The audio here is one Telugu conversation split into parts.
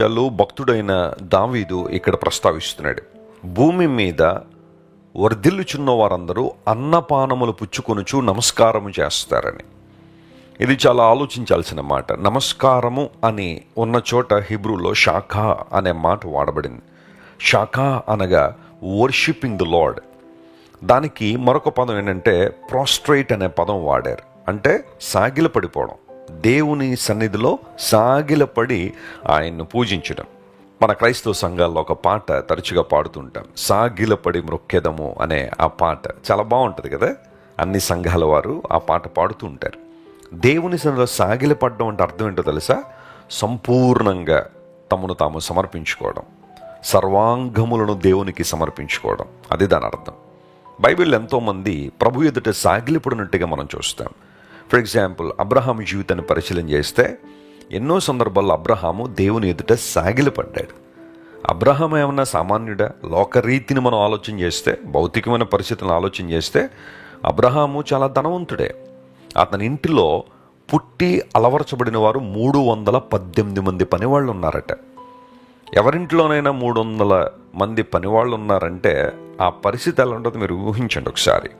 విషయాలు భక్తుడైన దావీదు ఇక్కడ ప్రస్తావిస్తున్నాడు. భూమి మీద వర్ధిల్లుచున్న వారందరూ అన్నపానములు పుచ్చుకొనుచు నమస్కారము చేస్తారని. ఇది చాలా ఆలోచించాల్సిన మాట. నమస్కారము అని ఉన్న చోట హిబ్రూలో షాఖా అనే మాట వాడబడింది. షాఖా అనగా వర్షిపింగ్ ద లార్డ్. దానికి మరొక పదం ఏంటంటే ప్రాస్ట్రేట్ అనే పదం వాడారు. అంటే సాగిలపడిపోవడం, దేవుని సన్నిధిలో సాగిలపడి ఆయన్ను పూజించడం. మన క్రైస్తవ సంఘాల్లో ఒక పాట తరచుగా పాడుతుంటాం, సాగిలపడి మ్రొక్కెదము అనే ఆ పాట. చాలా బాగుంటుంది కదా. అన్ని సంఘాల వారు ఆ పాట పాడుతూ ఉంటారు. దేవుని సన్నిధిలో సాగిలపడడం అంటే అర్థం ఏంటో తెలుసా? సంపూర్ణంగా తమను తాము సమర్పించుకోవడం, సర్వాంగములను దేవునికి సమర్పించుకోవడం, అది దాని అర్థం. బైబిల్ ఎంతోమంది ప్రభు ఎదుట సాగిలిపడినట్టుగా మనం చూస్తాం. ఫర్ ఎగ్జాంపుల్, అబ్రహాం జీవితాన్ని పరిశీలన చేస్తే ఎన్నో సందర్భాల్లో అబ్రహాము దేవుని ఎదుట సాగిలపడ్డాడు. అబ్రహాం ఏమన్నా సామాన్యుడా? లోకరీతిని మనం ఆలోచన చేస్తే, భౌతికమైన పరిస్థితులను ఆలోచన చేస్తే అబ్రహాము చాలా ధనవంతుడే. అతని ఇంటిలో పుట్టి అలవరచబడిన వారు 318 మంది పనివాళ్ళు ఉన్నారట. ఎవరింట్లోనైనా 300 మంది పనివాళ్ళు ఉన్నారంటే ఆ పరిస్థితి ఎలా ఉంటుందో మీరు ఊహించండి ఒకసారి.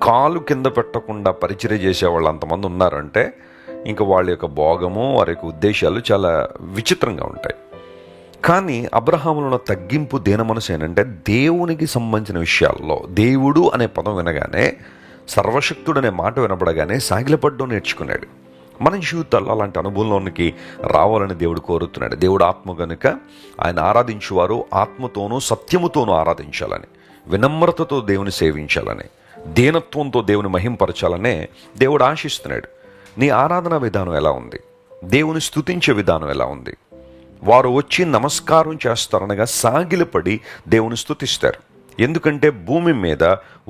కాలు కింద పెట్టకుండా పరిచర్య చేసేవాళ్ళు అంతమంది ఉన్నారంటే ఇంకా వాళ్ళ యొక్క భోగము, వారి యొక్క ఉద్దేశాలు చాలా విచిత్రంగా ఉంటాయి. కానీ అబ్రహాములో తగ్గింపు దేని మనసు ఏంటంటే, దేవునికి సంబంధించిన విషయాల్లో దేవుడు అనే పదం వినగానే, సర్వశక్తుడు అనే మాట వినపడగానే సాగిలపడ్డం నేర్చుకున్నాడు. మన జీవితాల్లో అలాంటి అనుభవంలోనికి రావాలని దేవుడు కోరుతున్నాడు. దేవుడు ఆత్మ కనుక ఆయన ఆరాధించువారు ఆత్మతోనూ సత్యముతోనూ ఆరాధించాలని, వినమ్రతతో దేవుని సేవించాలని, దీనత్వంతో దేవుని మహింపరచాలనే దేవుడు ఆశిస్తున్నాడు. నీ ఆరాధన విధానం ఎలా ఉంది? దేవుని స్తుతించే విధానం ఎలా ఉంది? వారు వచ్చి నమస్కారం చేస్తారనగా సాగిలపడి దేవుని స్తుతిస్తారు. ఎందుకంటే భూమి మీద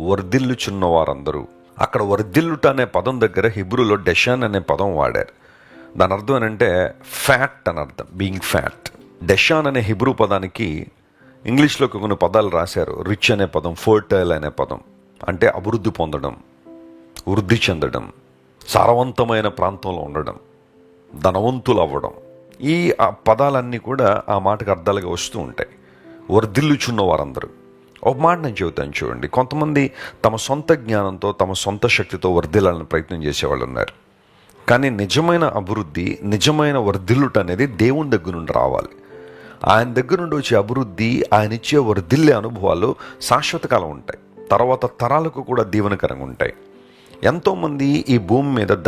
వర్ధిల్లుచున్న వారందరూ, అక్కడ వర్ధిల్లుట అనే పదం దగ్గర హిబ్రూలో డెషాన్ అనే పదం వాడారు. దాని అర్థం ఏంటంటే ఫ్యాట్ అని అర్థం, బీయింగ్ ఫ్యాట్. డెషాన్ అనే హిబ్రూ పదానికి ఇంగ్లీష్లో కొన్ని పదాలు రాశారు. రిచ్ అనే పదం, ఫర్టైల్ అనే పదం, అంటే అభివృద్ధి పొందడం, వృద్ధి చెందడం, సారవంతమైన ప్రాంతంలో ఉండడం, ధనవంతులు అవ్వడం. ఈ పదాలన్నీ కూడా ఆ మాటకు అర్థాలుగా వస్తూ ఉంటాయి. వర్ధిల్లుచున్న వారందరూ. ఒక మాట నేను చెబుతాను చూడండి. కొంతమంది తమ సొంత జ్ఞానంతో, తమ సొంత శక్తితో వర్ధిల్లాలని ప్రయత్నం చేసేవాళ్ళు ఉన్నారు. కానీ నిజమైన అభివృద్ధి, నిజమైన వర్ధిల్లుట అనేది దేవుని దగ్గర నుండి రావాలి. ఆయన దగ్గర నుండి వచ్చే అభివృద్ధి, ఆయన ఇచ్చే వర్ధిల్లే అనుభవాలు శాశ్వత కాలం ఉంటాయి. తర్వాత తరాలకు కూడా దీవెనకరంగా ఉంటాయి. ఎంతోమంది ఈ భూమి మీద